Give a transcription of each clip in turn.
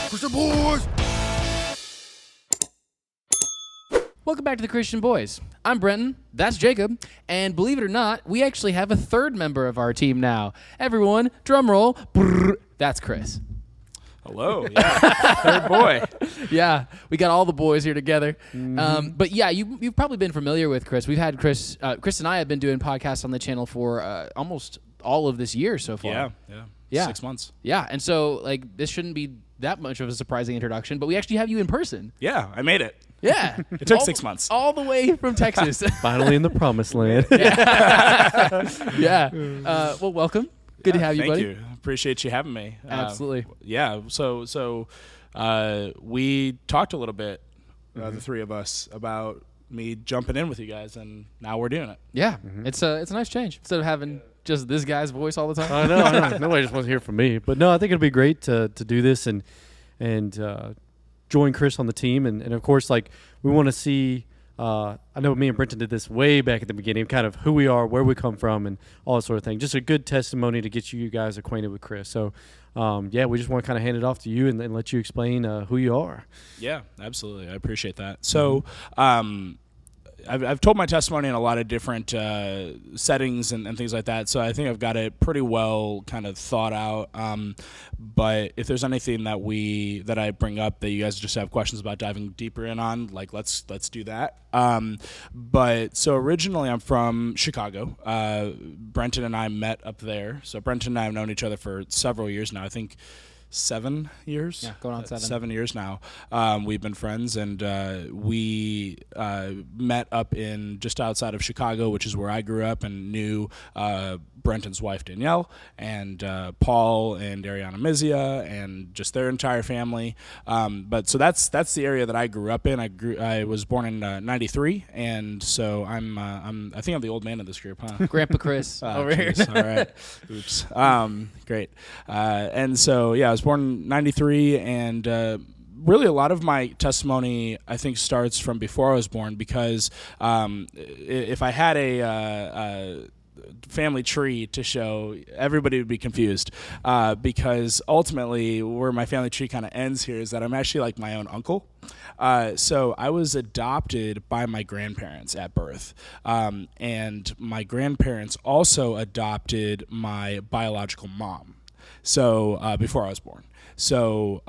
Christian boys! Welcome back to the Christian Boys. I'm Brenton, that's Jacob, and believe it or not, we actually have a third member of our team now. Everyone, drum roll, brrr, that's Chris. Hello, yeah, third boy. Yeah, we got all the boys here together. But yeah, you've probably been familiar with Chris. We've had Chris and I have been doing podcasts on the channel for almost all of this year so far. Yeah. 6 months. Yeah, and so like this shouldn't be that much of a surprising introduction, but we actually have you in person. Yeah, I made it. Yeah. It took 6 months. All the way from Texas. Finally in the promised land. Yeah. Well, welcome. Good to have you, buddy. Thank you. Appreciate you having me. Absolutely. Yeah. So we talked a little bit, the three of us, about me jumping in with you guys, and now we're doing it. Yeah. It's a nice change instead of having just this guy's voice all the time. I know. Nobody just wants to hear from me. But no, I think it'd be great to do this and join Chris on the team. And of course, like, we want to see, I know me and Brenton did this way back at the beginning, kind of who we are, where we come from, and all that sort of thing. Just a good testimony to get you guys acquainted with Chris. So, we just want to kind of hand it off to you and let you explain who you are. Yeah, absolutely. I appreciate that. So, I've told my testimony in a lot of different settings and things like that, so I think I've got it pretty well kind of thought out. But if there's anything that I bring up that you guys just have questions about diving deeper in on, like let's do that. But so originally I'm from Chicago. Brenton and I met up there. So Brenton and I have known each other for several years now. I think 7 years. Yeah, going on 7. 7 years now. We've been friends, and we met up in just outside of Chicago, which is where I grew up, and knew Brenton's wife Danielle and Paul and Ariana Mizia and just their entire family. But so that's the area that I grew up in. I was born in '93, and so I think I'm the old man of this group, huh? Grandpa Chris over here. All right. Oops. Great. And so yeah, I was born in '93, and really a lot of my testimony I think starts from before I was born, because if I had a family tree to show, everybody would be confused, because ultimately where my family tree kind of ends here is that I'm actually like my own uncle. So I was adopted by my grandparents at birth, and my grandparents also adopted my biological mom. So before I was born. So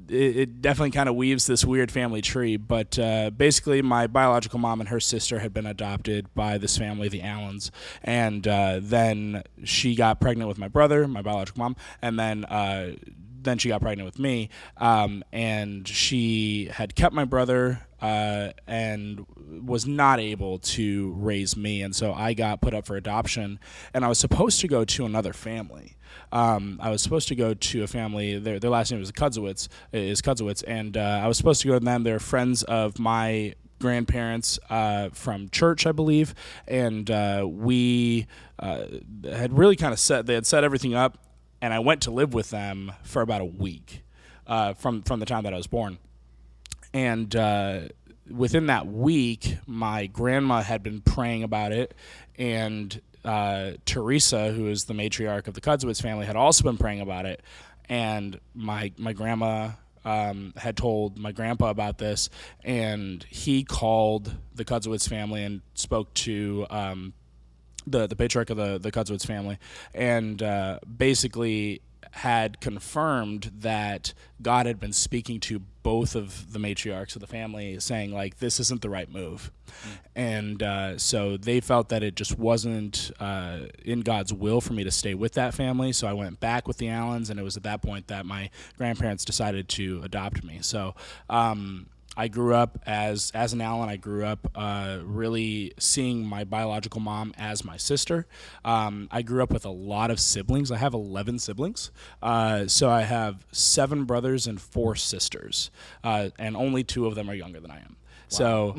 it definitely kind of weaves this weird family tree, but basically my biological mom and her sister had been adopted by this family, the Allens, and then she got pregnant with my brother, my biological mom, and then she got pregnant with me, and she had kept my brother and was not able to raise me, and so I got put up for adoption, and I was supposed to go to another family. I was supposed to go to a family. Their last name is Kudzowitz, and I was supposed to go to them. They're friends of my grandparents from church, I believe, and we had really kind of set everything up, and I went to live with them for about a week from the time that I was born, and within that week, my grandma had been praying about it, and Teresa, who is the matriarch of the Kudzowitz family, had also been praying about it, and my grandma had told my grandpa about this, and he called the Kudzowitz family and spoke to the patriarch of the Kudzowitz family, and basically had confirmed that God had been speaking to both of the matriarchs of the family, saying, like, this isn't the right move. And so they felt that it just wasn't in God's will for me to stay with that family. So I went back with the Allens, and it was at that point that my grandparents decided to adopt me. So I grew up as an Allen. I grew up really seeing my biological mom as my sister. I grew up with a lot of siblings. I have 11 siblings. So I have 7 brothers and 4 sisters, and only 2 of them are younger than I am. Wow. So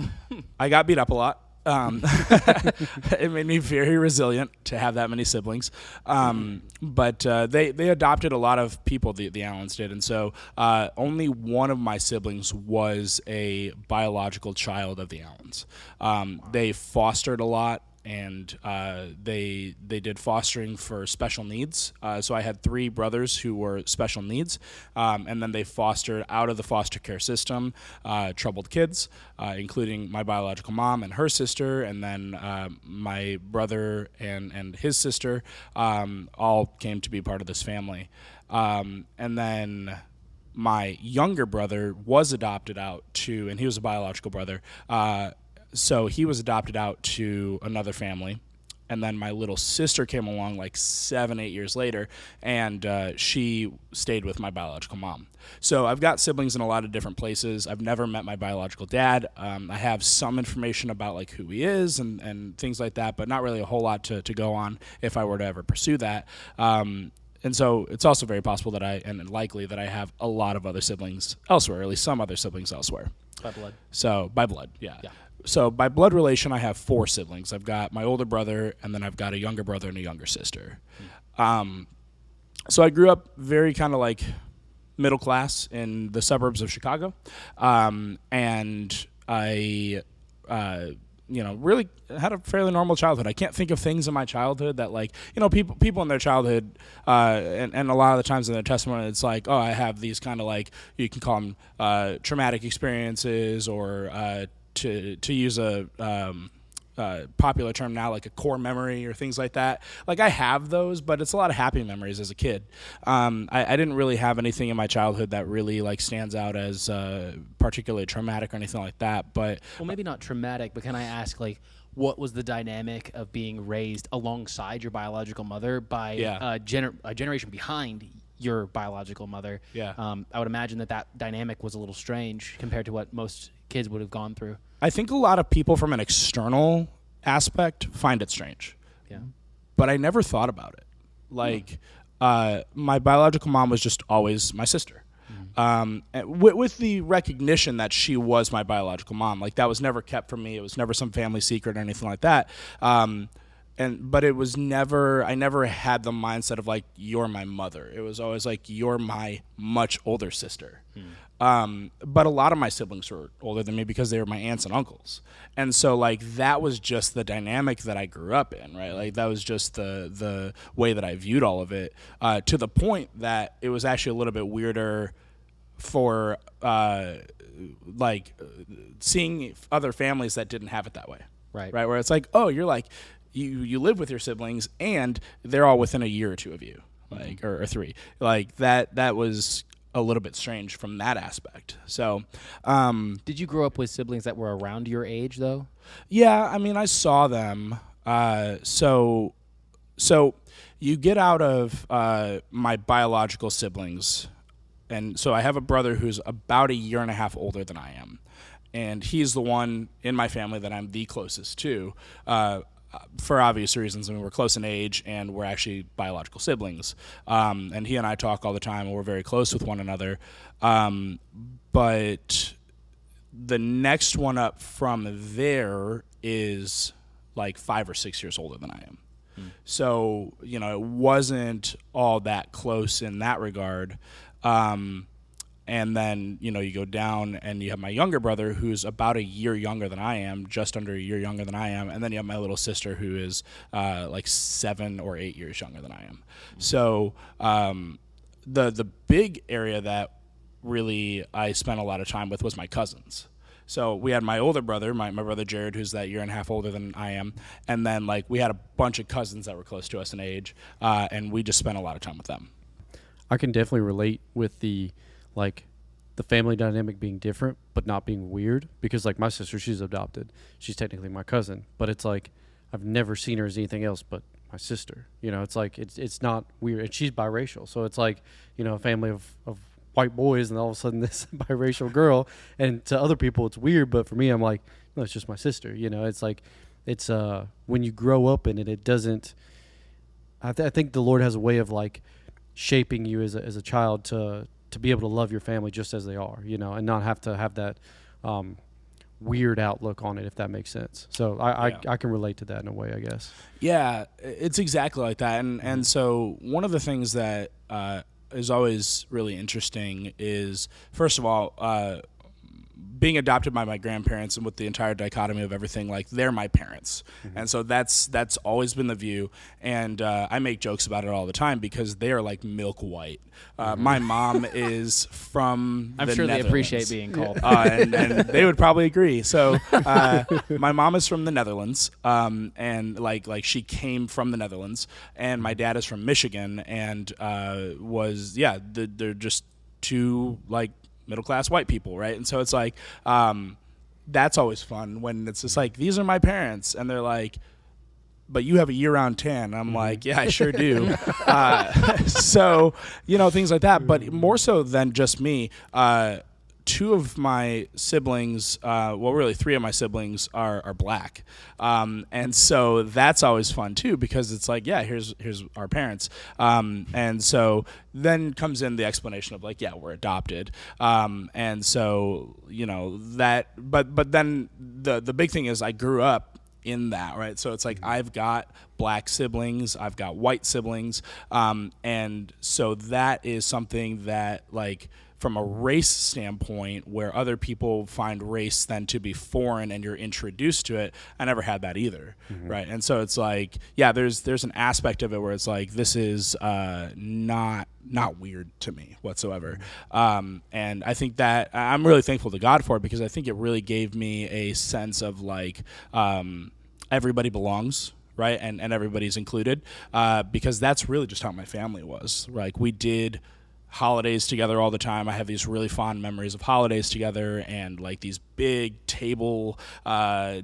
I got beat up a lot. It made me very resilient to have that many siblings. But they adopted a lot of people, the Allens did. And so only one of my siblings was a biological child of the Allens. They fostered a lot. and they did fostering for special needs. So I had 3 brothers who were special needs, and then they fostered out of the foster care system troubled kids, including my biological mom and her sister, and then my brother and his sister all came to be part of this family. And then my younger brother was adopted out to, and he was a biological brother, so he was adopted out to another family. And then my little sister came along like 7-8 years later, and she stayed with my biological mom. So I've got siblings in a lot of different places. I've never met my biological dad. I have some information about like who he is and things like that, but not really a whole lot to go on if I were to ever pursue that. And so it's also very possible that and likely that I have a lot of other siblings elsewhere, or at least some other siblings elsewhere. By blood. So by blood, yeah. So by blood relation, I have 4 siblings. I've got my older brother, and then I've got a younger brother and a younger sister. So I grew up very kind of like middle class in the suburbs of Chicago, and I really had a fairly normal childhood. I can't think of things in my childhood that, like, people in their childhood, and a lot of the times in their testimony, it's like, oh, I have these kind of like, you can call them traumatic experiences, or to use a popular term now, like a core memory or things like that. Like, I have those, but it's a lot of happy memories as a kid. I didn't really have anything in my childhood that really like stands out as particularly traumatic or anything like that. But well, maybe not traumatic, but can I ask, like, what was the dynamic of being raised alongside your biological mother by a generation behind your biological mother? Yeah. I would imagine that dynamic was a little strange compared to what most kids would have gone through. I think a lot of people from an external aspect find it strange. Yeah. But I never thought about it. Like, my biological mom was just always my sister. With the recognition that she was my biological mom. Like, that was never kept from me. It was never some family secret or anything like that. But it was never, I never had the mindset of like, you're my mother. It was always like, you're my much older sister. But a lot of my siblings were older than me because they were my aunts and uncles. And so like, that was just the dynamic that I grew up in, right? Like, that was just the way that I viewed all of it, to the point that it was actually a little bit weirder for seeing other families that didn't have it that way. Right. Where it's like, oh, you're like, you live with your siblings and they're all within a year or 2 of you, like, or 3. Like, that was a little bit strange from that aspect. So, did you grow up with siblings that were around your age though? Yeah, I mean, I saw them. So you get out of my biological siblings, and so I have a brother who's about 1.5 years older than I am, and he's the one in my family that I'm the closest to. For obvious reasons. I mean, we're close in age, and we're actually biological siblings. And he and I talk all the time, and we're very close with one another. But the next one up from there is like 5 or 6 years older than I am. So, it wasn't all that close in that regard. And then, you go down and you have my younger brother who's about 1 year younger than I am, just under 1 year younger than I am. And then you have my little sister who is like 7 or 8 years younger than I am. So the big area that really I spent a lot of time with was my cousins. So we had my older brother, my brother Jared, who's that 1.5 years older than I am. And then like we had a bunch of cousins that were close to us in age. And we just spent a lot of time with them. I can definitely relate with the family dynamic being different, but not being weird, because like my sister, she's adopted. She's technically my cousin, but it's like, I've never seen her as anything else but my sister. It's like, it's not weird. And she's biracial. So it's like, a family of white boys, and all of a sudden this biracial girl, and to other people it's weird. But for me, I'm like, no, it's just my sister. It's like, it's, when you grow up in it, it doesn't, I think the Lord has a way of like shaping you as a child to be able to love your family just as they are, and not have to have that weird outlook on it, if that makes sense. So I can relate to that in a way, I guess. Yeah, it's exactly like that. And so one of the things that is always really interesting is, first of all, being adopted by my grandparents and with the entire dichotomy of everything, like they're my parents. And so that's always been the view. And I make jokes about it all the time because they are like milk white. My mom is from I'm the sure they Netherlands. appreciate being called. And they would probably agree. So my mom is from the Netherlands, and like she came from the Netherlands, and my dad is from Michigan, and they're just two like middle class white people, right? And so it's like that's always fun when it's just like, these are my parents, and they're like, but you have a year-round tan. I'm like, yeah, I sure do. So, things like that. But more so than just me, two of my siblings, really three of my siblings are black. And so that's always fun too, because it's like, yeah, here's our parents. And so then comes in the explanation of like, yeah, we're adopted. And so, but then the big thing is I grew up in that, right? So it's like I've got black siblings, I've got white siblings, and so that is something that, like, from a race standpoint, where other people find race then to be foreign and you're introduced to it, I never had that either, right? And so it's like, yeah, there's an aspect of it where it's like, this is not weird to me whatsoever. And I think that I'm really thankful to God for it, because I think it really gave me a sense of like, everybody belongs, right? And everybody's included, because that's really just how my family was. Like, we did holidays together all the time. I have these really fond memories of holidays together, and like these big table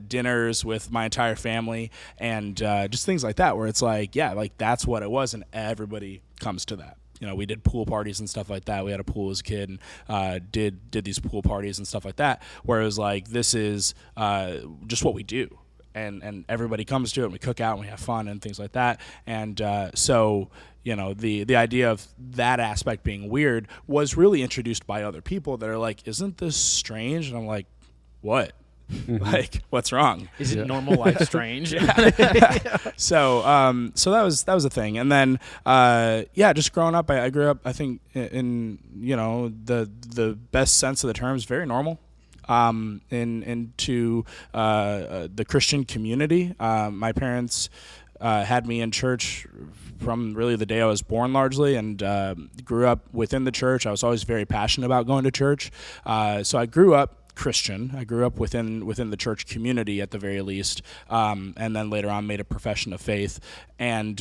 dinners with my entire family, and just things like that, where it's like, yeah, like that's what it was, and everybody comes to that. We did pool parties and stuff like that. We had a pool as a kid, and did these pool parties and stuff like that, where it was like, this is just what we do. And everybody comes to it, and we cook out and we have fun and things like that. And so, the idea of that aspect being weird was really introduced by other people that are like, isn't this strange? And I'm like, what? Like, what's wrong? Is it normal life strange? So that was a thing. And then just growing up, I grew up, I think, in the best sense of the terms, very normal. Into the Christian community. My parents had me in church from really the day I was born, largely, and grew up within the church. I was always very passionate about going to church. So I grew up Christian. I grew up within the church community at the very least, and then later on made a profession of faith. And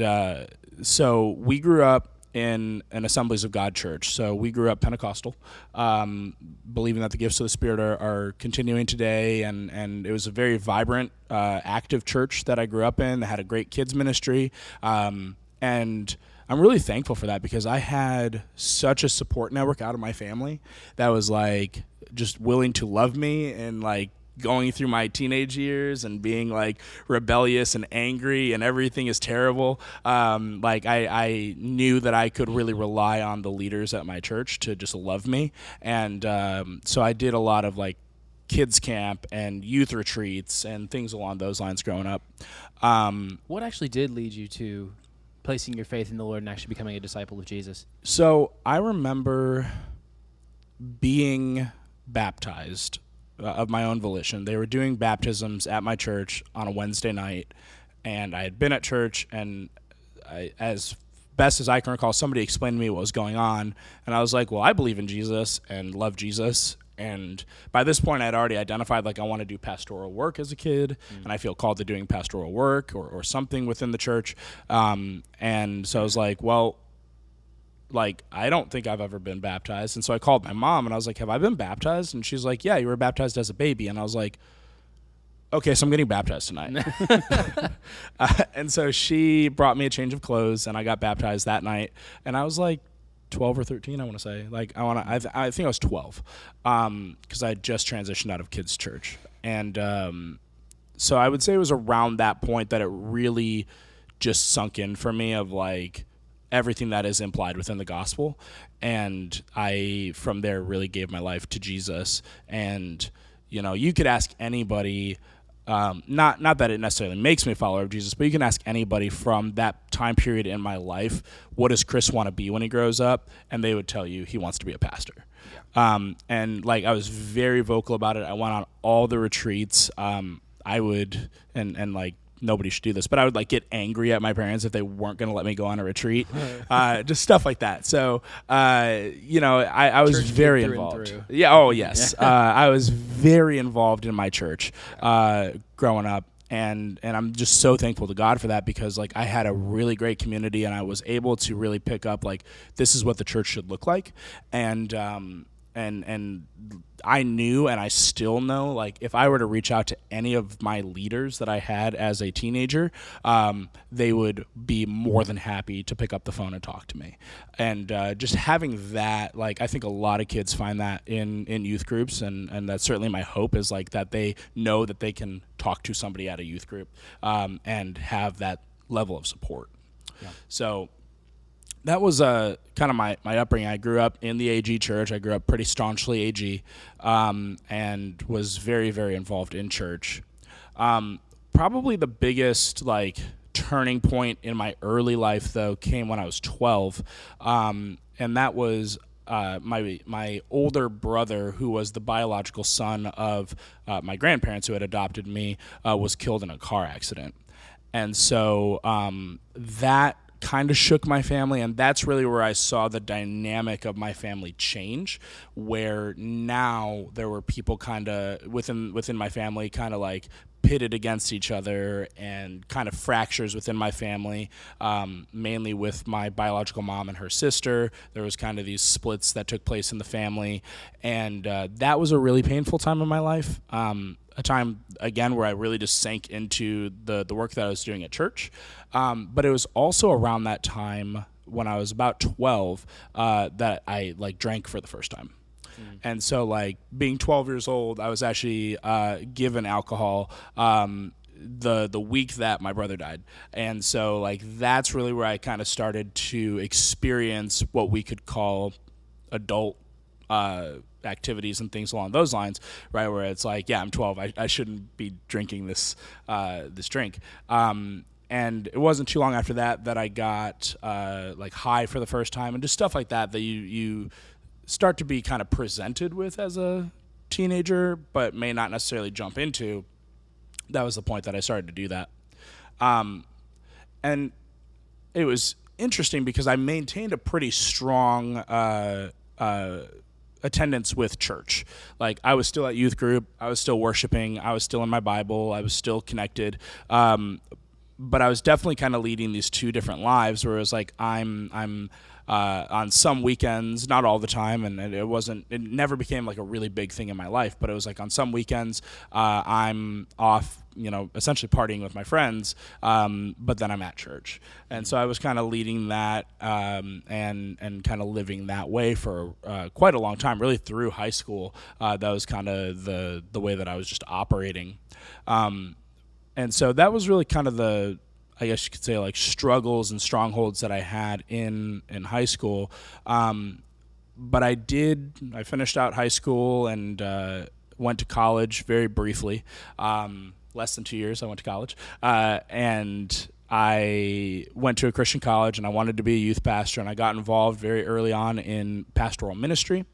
so we grew up in an Assemblies of God church. So we grew up Pentecostal, believing that the gifts of the Spirit are continuing today, and it was a very vibrant, active church that I grew up in. That had a great kids ministry, and I'm really thankful for that, because I had such a support network out of my family that was like just willing to love me, and like going through my teenage years and being like rebellious and angry and everything is terrible. Like I knew that I could really rely on the leaders at my church to just love me. And so I did a lot of like kids camp and youth retreats and things along those lines growing up. What actually did lead you to placing your faith in the Lord and actually becoming a disciple of Jesus? So I remember being baptized of my own volition. They were doing baptisms at my church on a Wednesday night, and I had been at church, and as best as I can recall, somebody explained to me what was going on, and I was like, well, I believe in Jesus and love Jesus. And by this point, I'd already identified, like, I want to do pastoral work as a kid, and I feel called to doing pastoral work or something within the church. And so I was like, well, like, I don't think I've ever been baptized. And so I called my mom, and I was like, have I been baptized? And she's like, yeah, you were baptized as a baby. And I was like, okay, so I'm getting baptized tonight. And so she brought me a change of clothes, and I got baptized that night. And I was like 12 or 13, I want to say. Like, I think I was 12, because I had just transitioned out of kids' church. And so I would say it was around that point that it really just sunk in for me of, like, everything that is implied within the gospel. And I, from there, really gave my life to Jesus. And, you could ask anybody not that it necessarily makes me a follower of Jesus, but you can ask anybody from that time period in my life, what does Chris want to be when he grows up? And they would tell you he wants to be a pastor. And like I was very vocal about it. I went on all the retreats. I would, and like nobody should do this, but I would like get angry at my parents if they weren't going to let me go on a retreat, just stuff like that. So, I was Church very kid through and involved. through. Yeah. Oh yes. I was very involved in my church, growing up. And I'm just so thankful to God for that, because like I had a really great community, and I was able to really pick up like this is what the church should look like. And I knew, and I still know, like if I were to reach out to any of my leaders that I had as a teenager, they would be more than happy to pick up the phone and talk to me. And just having that, like I think a lot of kids find that in youth groups, and that's certainly my hope, is like that they know that they can talk to somebody at a youth group, and have that level of support. Yeah. So that was kind of my upbringing. I grew up in the AG church. I grew up pretty staunchly AG, and was very, very involved in church. Probably the biggest like turning point in my early life, though, came when I was 12, and that was my older brother, who was the biological son of my grandparents who had adopted me, was killed in a car accident. And so that kind of shook my family, and that's really where I saw the dynamic of my family change, where now there were people kind of within my family kind of like pitted against each other, and kind of fractures within my family, mainly with my biological mom and her sister. There was kind of these splits that took place in the family, and that was a really painful time in my life. A time, again, where I really just sank into the work that I was doing at church. But it was also around that time, when I was about 12, that I like drank for the first time. And so like being 12 years old, I was actually given alcohol the week that my brother died. And so like that's really where I kind of started to experience what we could call adult activities and things along those lines, right? Where it's like, yeah, I'm 12. I shouldn't be drinking this drink. And it wasn't too long after that I got like high for the first time, and just stuff like that you start to be kind of presented with as a teenager, but may not necessarily jump into. That was the point that I started to do that. And it was interesting because I maintained a pretty strong attendance with church. Like I was still at youth group, I was still worshiping, I was still in my Bible, I was still connected. But I was definitely kind of leading these two different lives, where it was like I'm on some weekends, not all the time, and it never became like a really big thing in my life, but it was like on some weekends I'm off, essentially partying with my friends, but then I'm at church. And so I was kind of leading that, and kind of living that way for quite a long time, really through high school. That was kind of the way that I was just operating. And so that was really kind of the, I guess you could say, like struggles and strongholds that I had in high school. But I finished out high school and went to college very briefly. Less than 2 years I went to college. And I went to a Christian college, and I wanted to be a youth pastor, and I got involved very early on in pastoral ministry.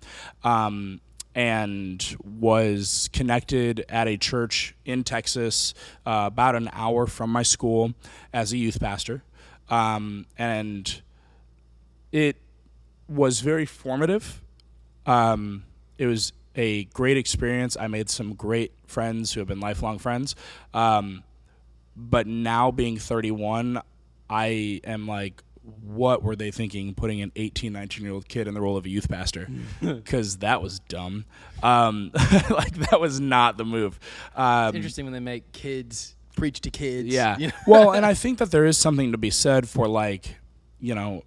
And was connected at a church in Texas, about an hour from my school, as a youth pastor. And it was very formative. It was a great experience. I made some great friends who have been lifelong friends. But now being 31, I am like, what were they thinking putting an 18, 19-year-old kid in the role of a youth pastor? Because that was dumb. Like, that was not the move. It's interesting when they make kids preach to kids. Yeah. Well, and I think that there is something to be said for, like,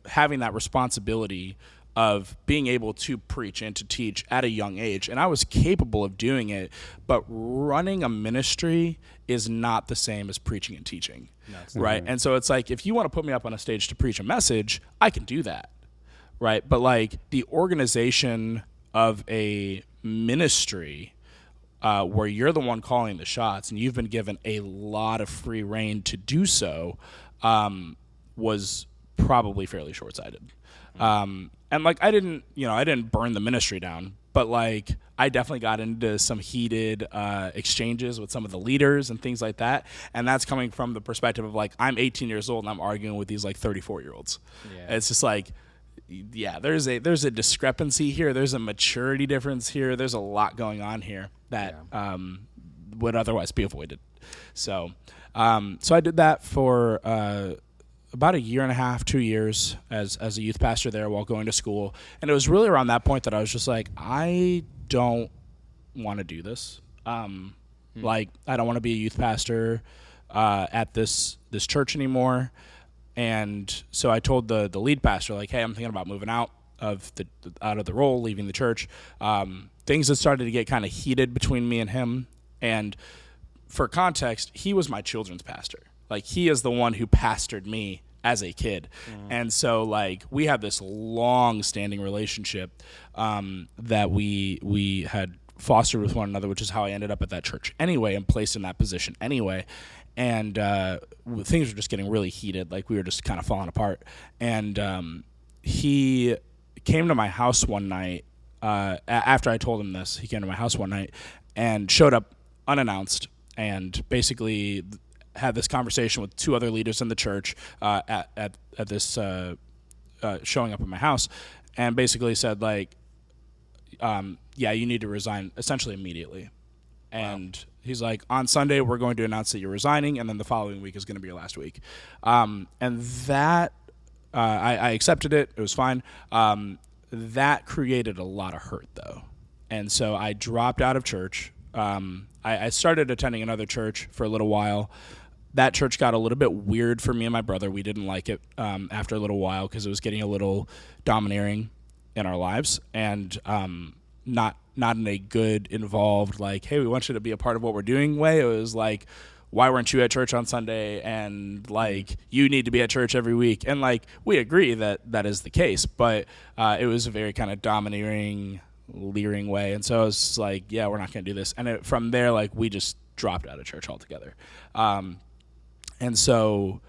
having that responsibility of being able to preach and to teach at a young age. And I was capable of doing it, but running a ministry is not the same as preaching and teaching. No, right? And so it's like, if you want to put me up on a stage to preach a message, I can do that. Right? But like the organization of a ministry where you're the one calling the shots and you've been given a lot of free reign to do so, was probably fairly short-sighted. And like I didn't burn the ministry down, but like I definitely got into some heated exchanges with some of the leaders and things like that. And that's coming from the perspective of like, I'm 18 years old and I'm arguing with these like 34-year-olds. Yeah. It's just like, yeah, there's a discrepancy here. There's a maturity difference here. There's a lot going on here that would otherwise be avoided. So I did that for about a year and a half, 2 years as a youth pastor there while going to school. And it was really around that point that I was just like, I don't want to do this. Like, I don't want to be a youth pastor at this church anymore. And so I told the lead pastor, like, hey, I'm thinking about moving out of the role, leaving the church. Things had started to get kind of heated between me and him. And for context, he was my children's pastor. Like, he is the one who pastored me as a kid. And so, like, we have this long-standing relationship that we had fostered with one another, which is how I ended up at that church anyway and placed in that position anyway. And things were just getting really heated. Like, we were just kind of falling apart. And he came to my house one night. After I told him this, he came to my house one night and showed up unannounced and basically had this conversation with two other leaders in the church at this showing up at my house, and basically said, like, yeah, you need to resign essentially immediately. And he's like, on Sunday, we're going to announce that you're resigning, and then the following week is going to be your last week. And that, I accepted it. It was fine. That created a lot of hurt, though. And so I dropped out of church. I started attending another church for a little while. That church got a little bit weird for me and my brother. We didn't like it after a little while because it was getting a little domineering in our lives, and not in a good, involved, like, hey, we want you to be a part of what we're doing way. It was like, why weren't you at church on Sunday? And, like, you need to be at church every week. And, like, we agree that that is the case, but it was a very kind of domineering, leering way. And so I was like, yeah, we're not going to do this. And from there, like, we just dropped out of church altogether. And so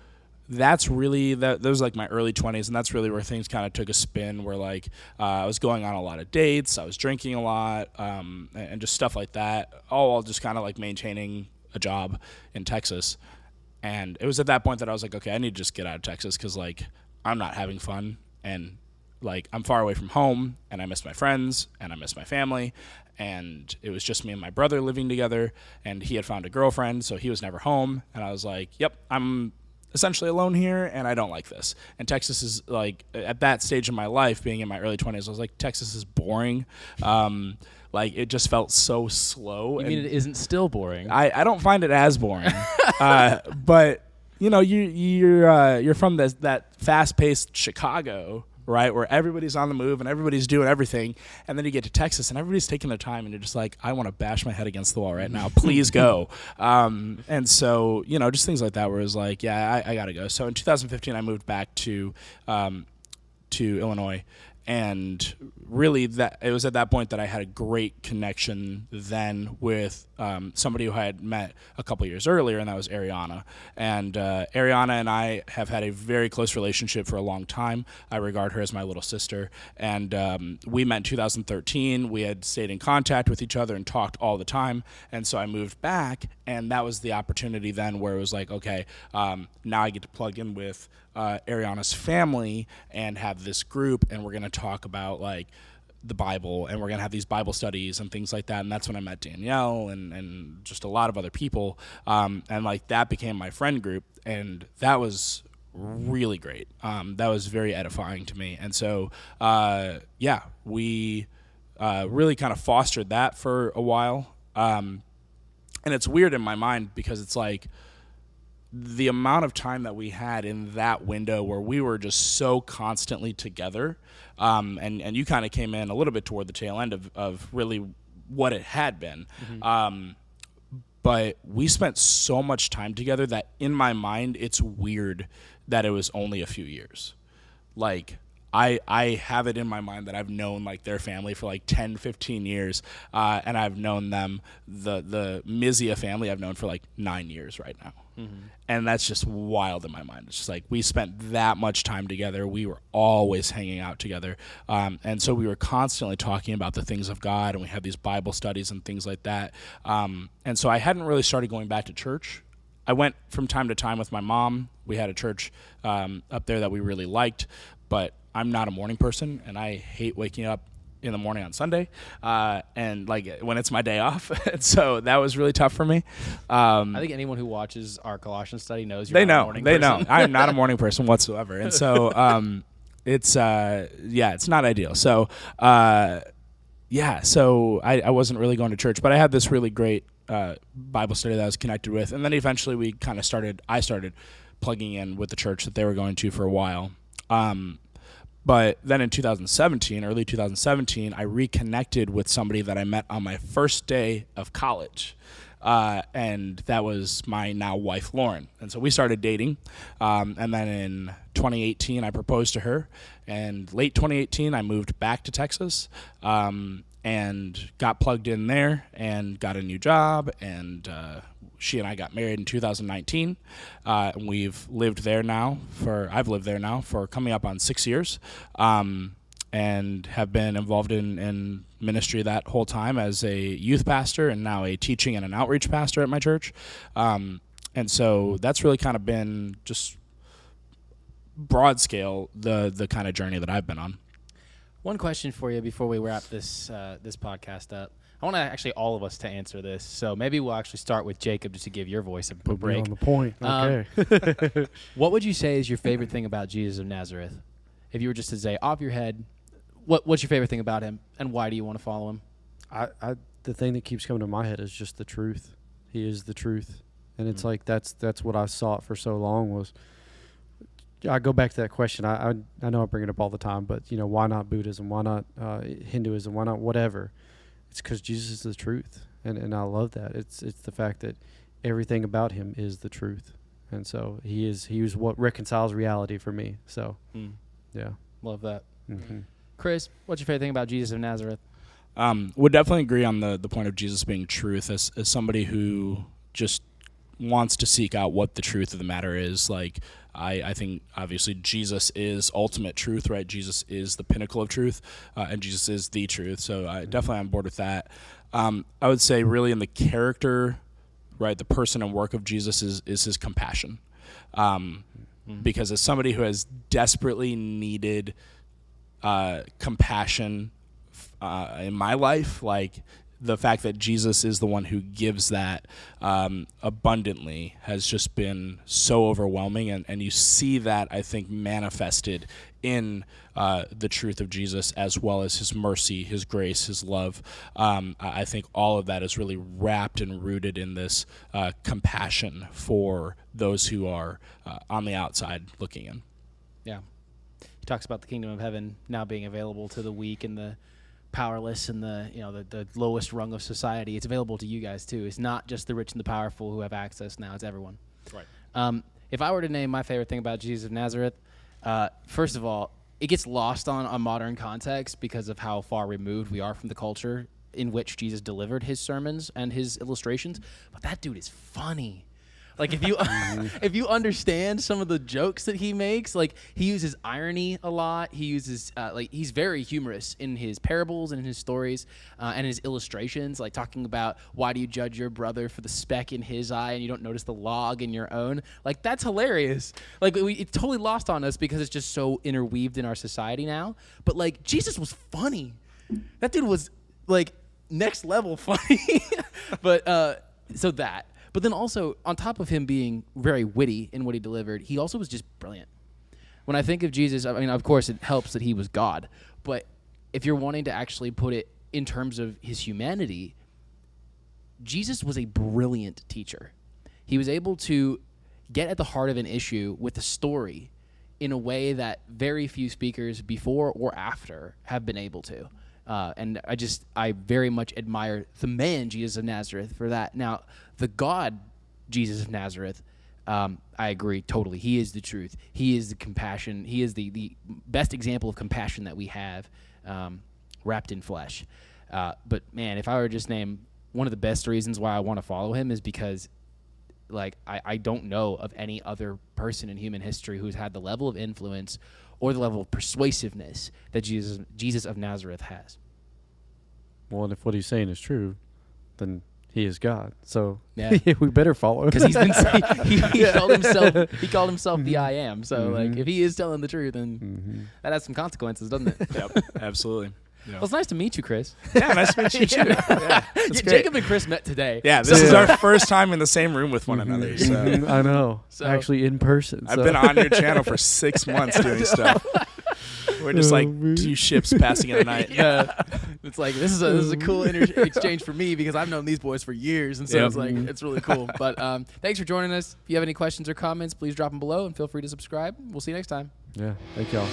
that's really, that was like my early 20s, and that's really where things kind of took a spin, where like I was going on a lot of dates, I was drinking a lot, and just stuff like that, all while just kind of like maintaining a job in Texas. And it was at that point that I was like, okay, I need to just get out of Texas because, like, I'm not having fun, and, like, I'm far away from home, and I miss my friends, and I miss my family. And it was just me and my brother living together, and he had found a girlfriend, so he was never home. And I was like, yep, I'm essentially alone here, and I don't like this. And Texas is, like, at that stage of my life, being in my early 20s, I was like, Texas is boring. Like, it just felt so slow. You mean it isn't still boring? I don't find it as boring. But, you know, you're from that fast-paced Chicago, right, where everybody's on the move and everybody's doing everything, and then you get to Texas and everybody's taking their time, and you're just like, I want to bash my head against the wall right now. Please go. And so, you know, just things like that where it was like, yeah, I got to go. So in 2015, I moved back to Illinois. And really, it was at that point that I had a great connection then with somebody who I had met a couple years earlier, and that was Ariana. And Ariana and I have had a very close relationship for a long time. I regard her as my little sister. And we met in 2013. We had stayed in contact with each other and talked all the time. And so I moved back, and that was the opportunity then where it was like, okay, now I get to plug in with Ariana's family and have this group, and we're going to talk about, like, the Bible, and we're going to have these Bible studies and things like that. And that's when I met Danielle and just a lot of other people. And, like, that became my friend group, and that was really great. That was very edifying to me. And so, yeah, we really kind of fostered that for a while. And it's weird in my mind because it's like, the amount of time that we had in that window where we were just so constantly together, and you kind of came in a little bit toward the tail end of really what it had been. Mm-hmm. But we spent so much time together that in my mind, it's weird that it was only a few years. Like, I have it in my mind that I've known like their family for like 10, 15 years, and I've known them, the Mizia family, I've known for like 9 years right now. And that's just wild in my mind. It's just like we spent that much time together. We were always hanging out together. And so we were constantly talking about the things of God, and we had these Bible studies and things like that. And so I hadn't really started going back to church. I went from time to time with my mom. We had a church up there that we really liked, but I'm not a morning person, and I hate waking up in the morning on Sunday, and like when it's my day off. So that was really tough for me. I think anyone who watches our Colossians study knows They you're not a know. morning They person. know. I am not a morning person whatsoever, and so it's it's not ideal. So so I wasn't really going to church, but I had this really great Bible study that I was connected with, and then eventually I started plugging in with the church that they were going to for a while. But then in early 2017, I reconnected with somebody that I met on my first day of college. And that was my now wife, Lauren. And so we started dating. And then in 2018, I proposed to her. And late 2018, I moved back to Texas and got plugged in there and got a new job. And she and I got married in 2019. And I've lived there now for coming up on 6 years, and have been involved in ministry that whole time as a youth pastor and now a teaching and an outreach pastor at my church. And so that's really kind of been just broad scale the kind of journey that I've been on. One question for you before we wrap this podcast up. I want actually all of us to answer this, so maybe we'll actually start with Jacob just to give your voice a Put break. me on the point. Okay. What would you say is your favorite thing about Jesus of Nazareth? If you were just to say off your head, what's your favorite thing about him, and why do you want to follow him? The thing that keeps coming to my head is just the truth. He is the truth, and it's like that's what I sought for so long. Was I go back to that question? I know I bring it up all the time, but why not Buddhism? Why not Hinduism? Why not whatever? It's because Jesus is the truth, and I love that. It's the fact that everything about him is the truth, and so he is what reconciles reality for me. So, yeah, Love that. Mm-hmm. Chris, what's your favorite thing about Jesus of Nazareth? Would definitely agree on the point of Jesus being truth, as somebody who just wants to seek out what the truth of the matter is. Like, I think obviously Jesus is ultimate truth, right? Jesus is the pinnacle of truth, and Jesus is the truth. So I definitely on board with that. I would say really in the character, right, the person and work of Jesus is his compassion. Because as somebody who has desperately needed compassion in my life, like the fact that Jesus is the one who gives that abundantly has just been so overwhelming. And you see that, I think, manifested in the truth of Jesus, as well as his mercy, his grace, his love. I think all of that is really wrapped and rooted in this compassion for those who are on the outside looking in. Yeah. He talks about the kingdom of heaven now being available to the weak and the powerless and the lowest rung of society. It's available to you guys too. It's not just the rich and the powerful who have access now. It's everyone. Right. If I were to name my favorite thing about Jesus of Nazareth, first of all, it gets lost on a modern context because of how far removed we are from the culture in which Jesus delivered his sermons and his illustrations. But that dude is funny. Like, if you if you understand some of the jokes that he makes, like, he uses irony a lot. He uses he's very humorous in his parables and in his stories and his illustrations, like talking about why do you judge your brother for the speck in his eye and you don't notice the log in your own. Like, that's hilarious. Like, it's totally lost on us because it's just so interweaved in our society now. But like, Jesus was funny. That dude was like next level funny. But so that. But then also, on top of him being very witty in what he delivered, he also was just brilliant. When I think of Jesus, I mean, of course, it helps that he was God. But if you're wanting to actually put it in terms of his humanity, Jesus was a brilliant teacher. He was able to get at the heart of an issue with a story in a way that very few speakers before or after have been able to. And I very much admire the man, Jesus of Nazareth, for that. Now, the God, Jesus of Nazareth, I agree totally. He is the truth. He is the compassion. He is the best example of compassion that we have, wrapped in flesh. But man, if I were to just name one of the best reasons why I want to follow him is because, like, I don't know of any other person in human history who's had the level of influence or the level of persuasiveness that Jesus of Nazareth has. Well, and if what he's saying is true, then he is God. So Yeah. we better follow him. Because he's been he called himself the I am. So like, if he is telling the truth, then that has some consequences, doesn't it? Yep, absolutely. You know. Well, it's nice to meet you, Chris. Yeah, nice to meet you too. Yeah, that's great. Jacob and Chris met today. Yeah, this is our first time in the same room with one another. So I know. So- Actually, in person. I've been on your channel for 6 months doing stuff. We're just like two ships passing in the night. Yeah, it's like this is a cool exchange for me because I've known these boys for years, and so it's like it's really cool. But thanks for joining us. If you have any questions or comments, please drop them below and feel free to subscribe. We'll see you next time. Yeah. Thank y'all.